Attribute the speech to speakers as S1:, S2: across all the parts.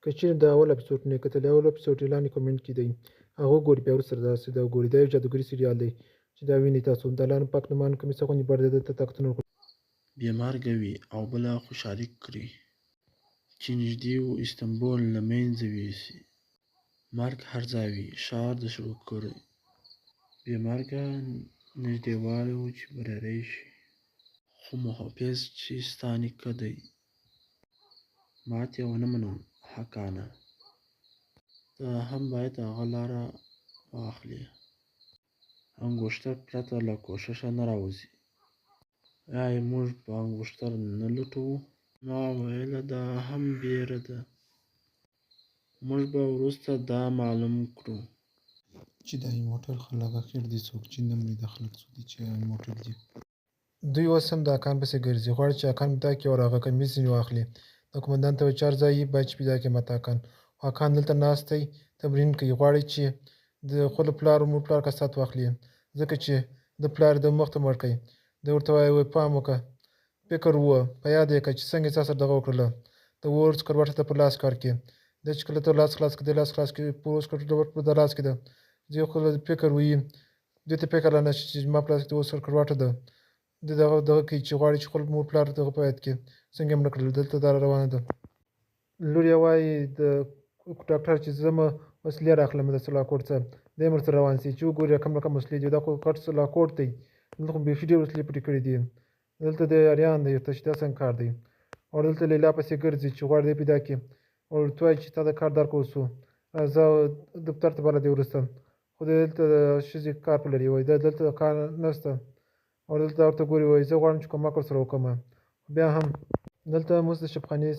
S1: که چیرې د اول اپیسوډ نه کتلی اول اپیسوډ یې لاندې کومنټ کې دی هغه وګورئ بیا وروسته داسې دا وګورئ دا یو جادوګري سریال دی چې دا وینئ تاسو د الله پاک نومان کومې څه غوندې بر دې ته طاقتونه ورکړي
S2: بېمارګه وي او بله خوشحالي کړي چې نږدې و استنبول له منځه یوسي مرګ هر ځای وي ښار د شروع کړی بېمارګه نږدېوالی و چې بریالی شي خو محافظ چې ستا نیکه دی ماتې ونه منم حقانه ته هم باید هغه لاره واخلې انګوشتر پرته له کوښښه نه راوځي آیا موږ به انګوشتر نه لټوو ما ویله دا هم بیره ده موږ به وروسته دا معلوم کړو
S1: چې دا موټر خلک اخر دي څوک چې نه مري د خلک څوک دي چې موټر دي دوی اوس هم د اکان پسې ګرځي غواړي چې اکان پیدا کړي او هغه کمیس ځینې واخلي د قومندان ته وایي چې هر ځای یې باید چې پیدا کړي ماته اکان خو اکان دلته ناست دی تمرین کوي غواړي چې د خپل پلار مور پلار کسات واخلي ځکه چې د پلار د مخ ته مړ کوي دی ورته وایي پام وکړه فکر ووه په یاد یې کړه چې څنګه یې تا سره دغه وکړله د اور سکروټه ته په لاس کار کې دی چې کله ته لاس خلاص کړې لاس خلاص کړې په اور سکروټه په لاس کې ده زه خو فکر وایي دې ته فکر لا نشي چې زما په لاس کې د اور سکروټه ده د دغه کوي چې غواړي چې خپل مور پلار دغه په یاد کې څنګه یې مړه کړل دلته دا روانه ده لور یې وایي د ډاکټر چې زه مه وسلې راخلم د سلاکوټ څخه دی هم ورسره روان سي چې وګوري کم رقم وسلې دي دا خو کټ سلاکوټ دی دلته خو بیخي ډېر وسلې پټې کړي دي دلته د اریان دی ته چې دا څنګه کار دی او دلته لیلا پسې ګرځي چې غواړي دی پیدا کړي او ورته وایي چې تا د کار درکړو سو زه دفتر ته بله دی وروسته خو دلته د ښځې کار په لري وایي دا دلته کار نشته او دلته ورته ګوري وایي زه غواړم چې کومک ورسره وکړم بیا هم دلته موږ د شبخانې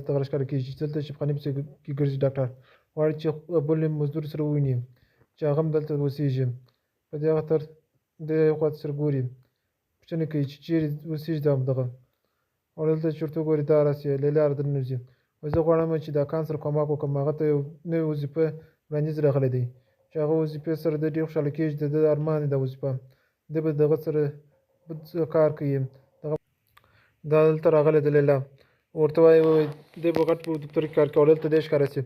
S1: دغه ښکاره کېږي چې دلته شبخانې پسې کې ګرځي ډاکټر غواړي چې بل مزدور سره وویني چې هغه هم دلته اوسېږي په دې خاطر د یو خوا سره ګوري پوښتنه کوي چې چیرې اوسېږي دا همدغه او دلته چې ورته وګوري دا راسي لیلا دننوځي وایي زه غواړم چې دا کان سره کومک وکړم هغه ته یو نوې وظیفه وړاندیز راغلی دی چې هغه وظیفې سره د ډېر خوشحاله کېږي د ده ارمان دی دا وظیفه دی به دغه سره کار کوي دا دلته راغلی د لیلا ورته وایي دی به غټ په دفتر کې کار کوي او دلته دی ښکاره سي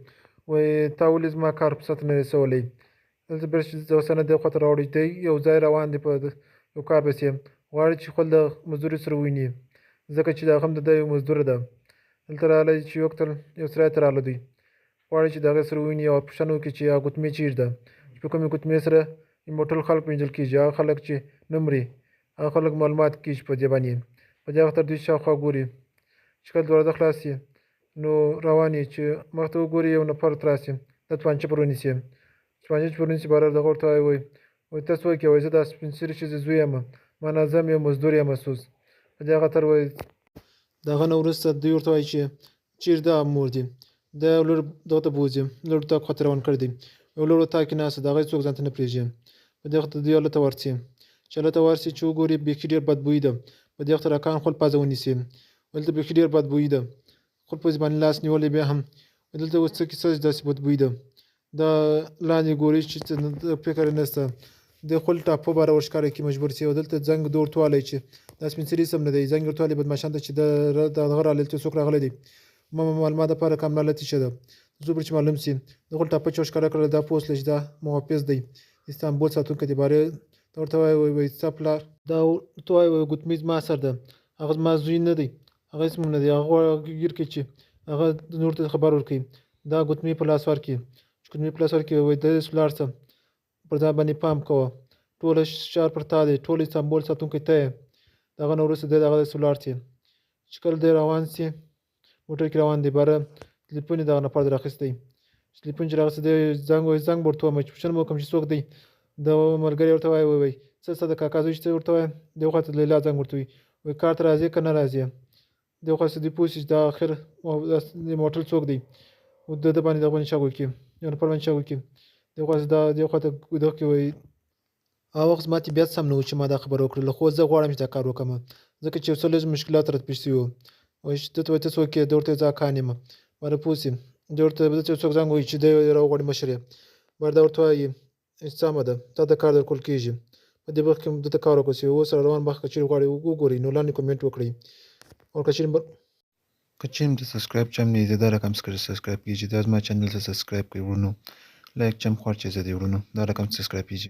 S1: وایي تا ولې زما کار په سطح نه دی رسولی دلته بېرته چې دغه سند دې خواته راوړي دی یو ځای روان دی په یو کار پسې غواړي چې خپل د مزدوري سره وویني ځکه چې دا هم د ده یو مزدوره ده دلته راغلی چې یو سړی ته راغلی دوی غواړي چې د هغې سره وویني او پوښتنه وکړي چې هغه ګوتمې چیرې ده چې په کومې ګوتمې سره موټر خلک پېژندل کېږي هغه خلک چې نه مري هغه خلک معلومات کېږي په دې باندې په دې خاطر دوی شاوخوا ګوري چې کله دروازه خلاص شي نو روان یې چې مخ ته وګوري یو نفر ورته راسي د توپانچه پر ونیسي توپانچه چې پر ونیسي بهر دغه ورته وایي ته څوک یې وایي زه د سپین سرې ښځې زوی یم ما ناظم یم مزدور یم محسوس په دې خاطر وایي د هغه نه وروسته دوی ورته وایي چې چیرې دا مور دي د لور دغه ته بوځي لور ته خواته روان کړی دی یو لور ورته کې ناسته د هغې څوک ځان ته نه پرېږدي په دې خاطر دوی هلته ورسي چې هلته ورسي چې وګوري بیخي ډېر بدبویي ده په دې خاطر اکان خپل پزه ونیسي دلته بیخي ډېر بدبویي ده خپل پزې باندې لاس نیولی بیا هم دلته اوس څه کیسه داسې بدبویي ده دا لاندې ګوري چې فکر یې نشته د خپل ټاپو باره ورښکاره کړي مجبور سي او دلته زنګ د ورتوالی چې دا سپین سري سم نه دی زنګ ورتوالی بدماشان ته چې دغه راغلی چې څوک راغلی دی معلومات دپاره کاملاله تیشه ده زه چې معلوم سي د خپل ټاپه چې ورښکاره کړله دا پوه سوله چې دا محافظ دی استانبول ساتونکی دی باره ورته وایي ستا پلار دا ورته وایي ګوتمې زما سر ده هغه زما زوی نه دی هغه هېڅ نه دی هغه ګیر کړي چې هغه نور ته خبر ورکړي دا ګوتمې په لاس ورکړي چې ګوتمې په لاس ورکړي وایي داسې ولاړ شه پر ځان باندې پام کوه ټوله ښار پر تا دی ټول استانبول ساتونکی ته یې د هغه نه وروسته دی د هغه داسې ولاړ سي چې کله دی روان سي موټر کې روان دی باره تلیفون یې دغه نفر در اخیستی تلیفون چې راغستی دی زنګ وایي زنګ به ورته ووایم چې پوښتنه به وکړم چې څوک دی د ملګري ورته وایي څه ستا د کاکا زوی چې ته ورته وایې دې خوا ته لیلا زنګ ورته وایي کار ته راځې که نه راځې دې خوا څه دې پوه شي چې دا اخر موټر څوک دی د ده باندې دغه باندې شک وکړي یو نفر باندې شک وکړي دې خوا دې خوا ته دغه کې وایي هغه وخت زما طبیعت سم نه و چې ما دا خبره وکړله خو زه غواړم چې دا کار وکړم ځکه چې یو څه لږ مشکلات راته پېښ شوي وو وایي چې ده ته وایي ته څوک یې ده ورته زه اکان یم باره پوه سي ده ورته دلته یو څوک زنګ وایي چې دی راوغواړي مشر یې باره دا ورته وایي سمه ده تا ته کار درکول کېږي په دې وخت کې هم دته کار وکړو چې اوس روان وخت که چېرې غواړئ وګورئ نو لاندې کومنټ وکړئ او که چېرې که چیم ته سبسکرایب چم نه زه دا رقم سره سبسکرایب کیږي دا زما چینل ته سبسکرایب کوي ورونو لایک چم خور چې زه دی ورونو دا رقم سبسکرایب کیږي